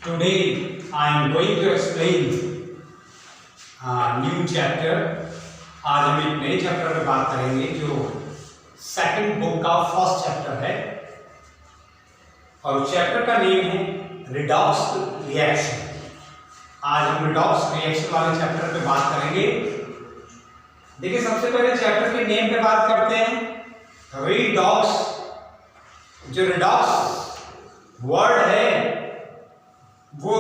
Today I am going to explain new chapter. आज हम एक नए चैप्टर पे बात करेंगे जो सेकंड बुक का फर्स्ट चैप्टर है और चैप्टर का नेम है रिडॉक्स रिएक्शन। आज हम रिडॉक्स रिएक्शन वाले चैप्टर पे बात करेंगे। देखिए सबसे पहले चैप्टर के नेम पे बात करते हैं। रिडॉक्स, जो रिडॉक्स वर्ड है वो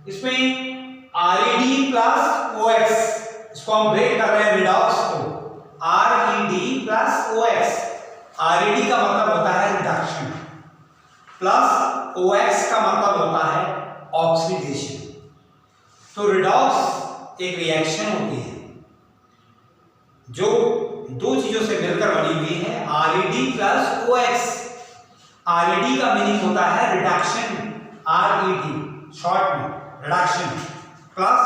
इसमें RED प्लस OX, इसको हम ब्रेक कर रहे हैं रिडॉक्स को। RED प्लस OX, RED का मतलब होता है रिडक्शन प्लस OX का मतलब होता है ऑक्सीडेशन। तो रिडॉक्स एक रिएक्शन होती है जो दो चीजों से मिलकर बनी हुई है, RED प्लस OX। RED का मीनिंग होता है रिडक्शन, RED शॉर्ट में रिडक्शन, प्लस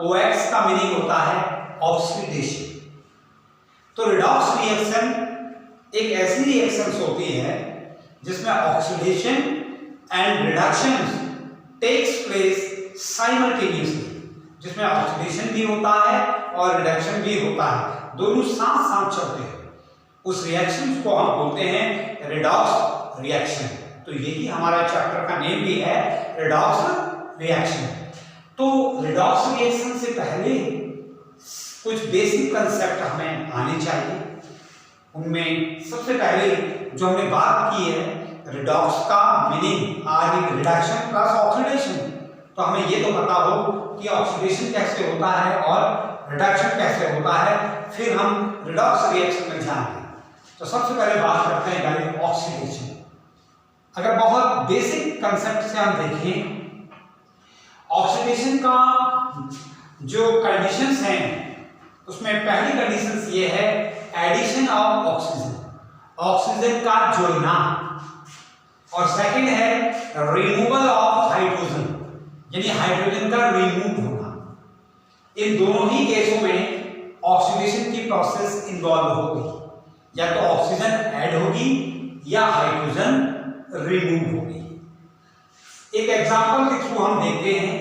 OX का मीनिंग होता है ऑक्सीडेशन। तो रिडॉक्स रिएक्शन एक ऐसी रिएक्शन होती है जिसमें oxidation and reduction takes place simultaneously, जिसमें ऑक्सीडेशन भी होता है और रिडक्शन भी होता है, दोनों साथ साथ चलते हैं। उस रिएक्शन को हम बोलते हैं रिडॉक्स रिएक्शन। तो यही हमारा चैप्टर का नेम भी है, रिडॉक्स रिएक्शन। तो रिडॉक्स रिएक्शन से पहले कुछ बेसिक कंसेप्ट हमें आने चाहिए। उनमें सबसे पहले जो हमने बात की है रिडॉक्स का मीनिंग रिडक्शन प्लस ऑक्सीडेशन, तो हमें ये तो पता हो कि ऑक्सीडेशन कैसे होता है और रिडक्शन कैसे होता है, फिर हम रिडॉक्स रिएक्शन में जाएंगे। तो सबसे पहले बात करते हैं गाइस ऑक्सीडेशन। अगर बहुत बेसिक कंसेप्ट से हम देखें, ऑक्सीडेशन का जो कंडीशंस हैं उसमें पहली कंडीशंस ये है एडिशन ऑफ ऑक्सीजन, ऑक्सीजन का जोड़ना, और सेकंड है रिमूवल ऑफ हाइड्रोजन, यानी हाइड्रोजन का रिमूव होना। इन दोनों ही केसों में ऑक्सीडेशन की प्रोसेस इन्वॉल्व होगी, या तो ऑक्सीजन ऐड होगी या हाइड्रोजन रिमूव होगी। एक एग्जांपल के थ्रू हम देखते हैं,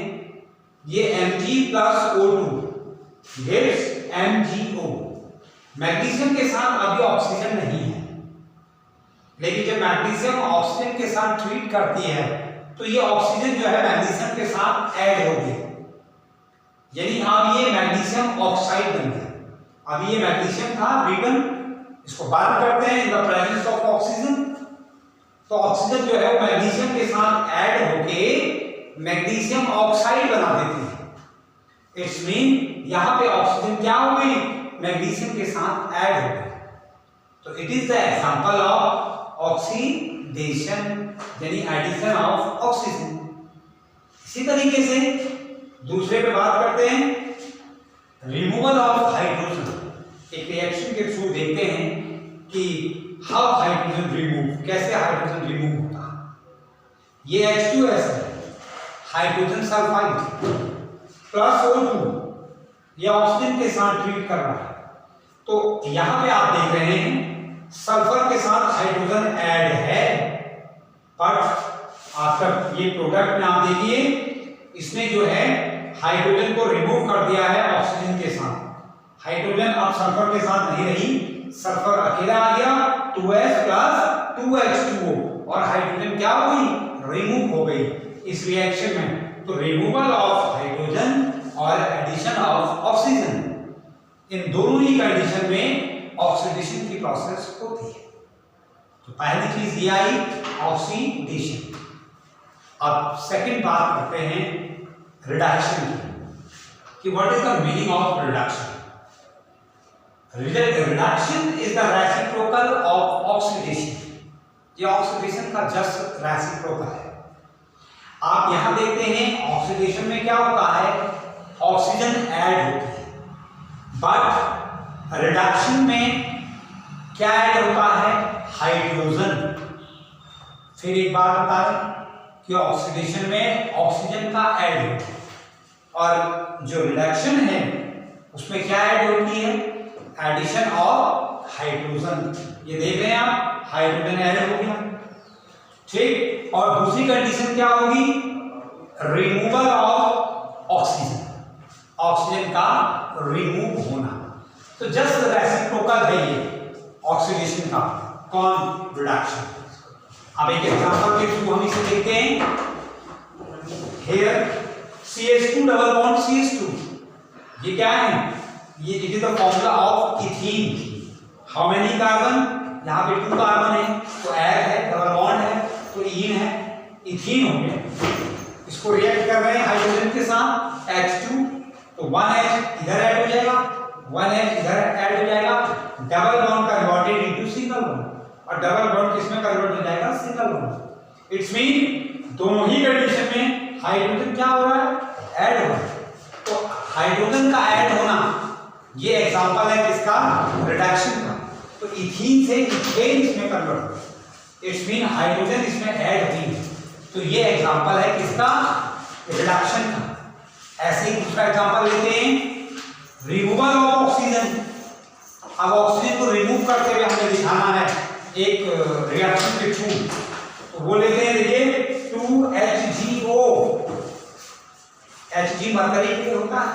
ये Mg plus O2 gives MgO। Magnesium के साथ अभी ऑक्सीजन नहीं है, लेकिन जब मैग्नीशियम ऑक्सीजन के साथ ट्रीट करती है तो ये ऑक्सीजन जो है मैग्नीशियम के साथ ऐड होगी, यानी अब ये मैग्नीशियम ऑक्साइड बन गया। अभी ये मैग्नीशियम था रिबन, इसको बात करते हैं in the presence of oxygen, तो ऑक्सीजन जो है वो मैग्नीशियम के साथ ऐड होके मैग्नीशियम ऑक्साइड बना देती है। इट्स मीन यहां पे ऑक्सीजन क्या हो गई, मैग्नीशियम के साथ ऐड हो गई। तो it is the example of oxidation, यानी एडिशन ऑफ ऑक्सीजन। इसी तरीके से दूसरे पे बात करते हैं रिमूवल ऑफ हाइड्रोजन। एक रिएक्शन के थ्रू देखते हैं कि हाउ हाइड्रोजन रिमूव, कैसे हाइड्रोजन रिमूव होता है। ये H2S है, हाइड्रोजन सल्फाइड प्लस O2, ये ऑक्सीजन के साथ ट्रीट कर रहा है। तो यहां पे आप देख रहे हैं सल्फर के साथ हाइड्रोजन ऐड है, बट आफ्टर ये प्रोडक्ट में आप देखिए इसने जो है हाइड्रोजन को रिमूव कर दिया है ऑक्सीजन के साथ। हाइड्रोजन अब सल्फर के साथ नहीं रही, सल्फर अकेला आ गया 2S प्लस 2H2O, और हाइड्रोजन क्या हो गई, रिमूव हो गई इस रिएक्शन में। तो रिमूवल ऑफ हाइड्रोजन और एडिशन ऑफ ऑक्सीजन, इन दोनों ही कंडीशन में ऑक्सीडेशन की प्रोसेस होती है। तो पहली चीज ये आई ऑक्सीडेशन। अब सेकंड बात करते हैं रिडक्शन की, what is the meaning of reduction. Reduction is the reciprocal of oxidation. ये ऑक्सीडेशन का जस्ट रेसिप्रोकल है। आप यहां देखते हैं ऑक्सीडेशन में क्या होता है, ऑक्सीजन ऐड होती है, बट रिडक्शन में क्या ऐड होता है, हाइड्रोजन। फिर एक बात बता दें कि ऑक्सीडेशन में ऑक्सीजन का ऐड होता है, और जो रिडक्शन है उसमें क्या ऐड होती है, एडिशन ऑफ हाइड्रोजन। ये देख रहे हैं आप, हाइड्रोजन ऐड हो गया, ठीक। और दूसरी कंडीशन क्या होगी, रिमूवल ऑफ ऑक्सीजन, ऑक्सीजन का रिमूव होना। तो जस्ट रेसिप्रोकल है ये ऑक्सीडेशन का, कौन? रिडक्शन। अब एक एग्जांपल के थ्रू हम इसे देखते हैं। Here CH2 double bond CH2, ये क्या है? ये it is the formula of ethene. How many carbon? यहाँ पे 2 कार्बन है, तो एड है, डबल बॉन्ड है, तो इन है, इथीन हो गया। इसको रिएक्ट कर रहे हैं हाइड्रोजन के साथ H2, तो 1H इधर ऐड हो जाएगा, 1H इधर ऐड हो जाएगा, double bond converted into single bond, और डबल बॉन्ड किसमें कन्वर्ट हो जाएगा? Single bond. इट्स मीन दोनों ही कंडीशन में हाइड्रोजन क्या हो रहा है? ऐड हो रहा है। तो हाइड्रोजन का ऐड होना ये एग्जांपल है किसका? रिडक्शन का। तो इथीन से इथेन इसमें कन्वर्ट हो, इट्स मीन हाइड्रोजन इसमें ऐड हुई है। तो ये एग्जांपल है किसका? रिडक्शन का। ऐसे ही दूसरा एग्जांपल लेते हैं, रिमूवल ऑफ ऑक्सीजन। अब ऑक्सीजन को रिमूव करते हुए हमें दिखाना है एक रिएक्शन के थ्रू, तो वो लेते हैं, देखिए 2HgO, Hg मरकरी के लिए होता है,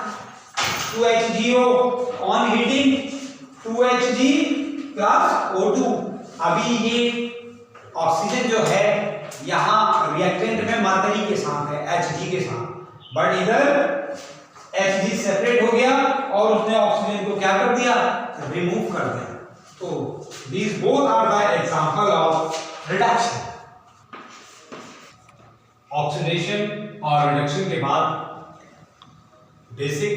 2HgO on heating 2Hg plus O2। अभी ये ऑक्सीजन जो है यहाँ रिएक्टेंट में मरकरी के साथ है, Hg के साथ, बट इधर Hg सेपरेट हो गया और उसने ऑक्सीजन को क्या कर दिया? रिमूव कर दिया। तो these both are the example of reduction। Oxidation और रिडक्शन के बाद बेसिक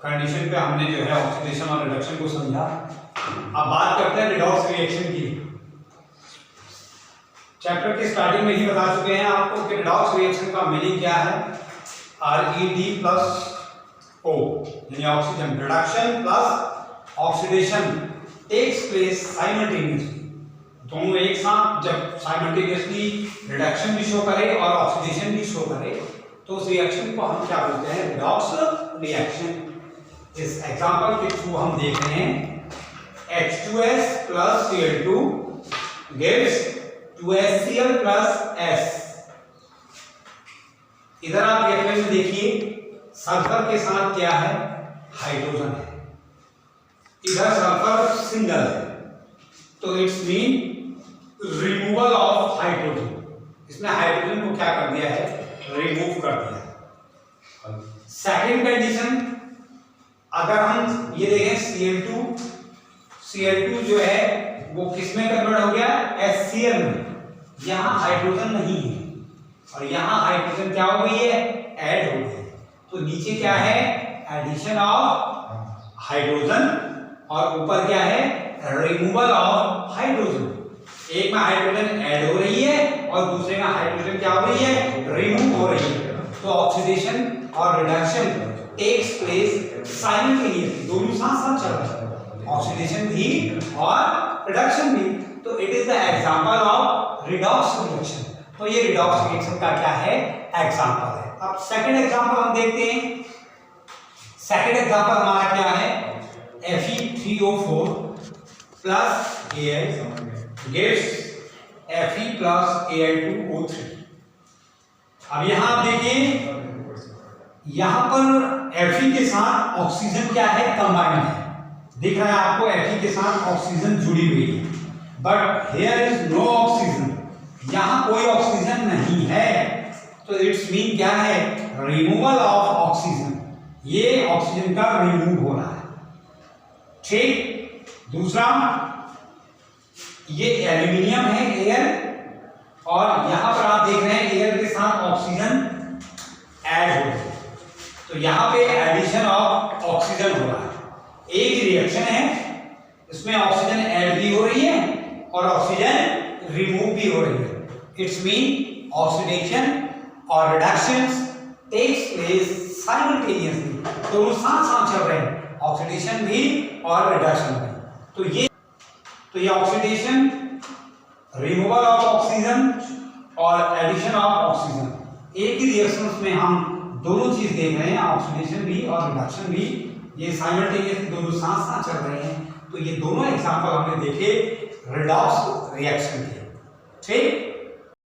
कंडीशन पे हमने जो है ऑक्सीडेशन और रिडक्शन को समझा। अब बात करते हैं रिडॉक्स रिएक्शन की। चैप्टर के स्टार्टिंग में ही बता चुके हैं आपको कि रिडॉक्स रिएक्शन का मीनिंग क्या है। ReD प्लस O यानी oxygen, reduction plus oxidation takes place simultaneously, दोनों एक साथ जब साइमल्टेनियसली रिडक्शन भी शो करे और ऑक्सीडेशन भी शो करे तो उस रिएक्शन को हम क्या बोलते हैं? Redox reaction. इस एग्जांपल के थ्रू हम देख रहे हैं H2S plus Cl2 gives 2HCl plus S। इधर आप रिएक्शन में देखिए सल्फर के साथ क्या है? हाइड्रोजन है, इधर सल्फर सिंगल है, तो it's mean removal of hydrogen. इसने हाइड्रोजन को क्या कर दिया है? रिमूव कर दिया है। सेकंड कंडीशन, अगर हम ये देखें Cl2 जो है वो किसमें कन्वर्ट हो गया? HCl में। यहाँ हाइड्रोजन नहीं है और यहाँ हाइड्रोजन क्या हो गई है? ऐड हो गई। तो नीचे क्या है? एडिशन ऑफ हाइड्रोजन और ऊपर क्या है? Removal of hydrogen. एक में हाइड्रोजन ऐड हो रही है और दूसरे में हाइड्रोजन क्या हो रही है? रिमूव हो रही है। तो ऑक्सीडेशन और रिडक्शन टेक्स प्लेस साइमल्टेनियसली, दोनों साथ साथ चल रहे हैं, ऑक्सीडेशन भी और रिडक्शन भी। तो it is the example of redox reaction. तो ये रिडॉक्स रिएक्शन का क्या है? एग्जांपल है। अब सेकंड एग्जांपल हम देखते हैं। सेकंड एग्जांपल हमारा क्या है? Fe3O4 plus Al gives Fe plus Al2O3। अब यहां आप देखिए, यहां पर Fe के साथ ऑक्सीजन क्या है? कंबाइंड है। दिख रहा है आपको Fe के साथ ऑक्सीजन जुड़ी हुई है, but here is no oxygen, यहां कोई ऑक्सीजन नहीं है। तो इट्स मीन क्या है? Removal of oxygen. ये ऑक्सीजन का रिमूव हो रहा है, ठीक। दूसरा, ये एल्यूमिनियम है एयर, और यहां पर आप देख रहे हैं एयर के साथ ऑक्सीजन ऐड हो रही है, तो यहां पे एडिशन ऑफ ऑक्सीजन हो रहा है। एक ही रिएक्शन है, इसमें ऑक्सीजन ऐड भी हो रही है और ऑक्सीजन रिमूव भी हो रही है। इट्स मीन ऑक्सीडेशन और रिडक्शन टेक्स प्लेस साइमल्टेनियसली, दोनों साथ साथ चल रहे हैं, ऑक्सीडेशन भी और रिडक्शन भी। तो ये ऑक्सीडेशन, रिमूवल ऑफ ऑक्सीजन और एडिशन ऑफ ऑक्सीजन, एक ही रिएक्शंस में हम दोनों चीज देख रहे हैं, ऑक्सीडेशन भी और रिडक्शन भी, ये साइमल्टेनियसली दोनों साथ साथ चल रहे हैं। तो ये दोनों एग्जांपल हमने देखे रिडॉक्स रिएक्शन के, ठीक।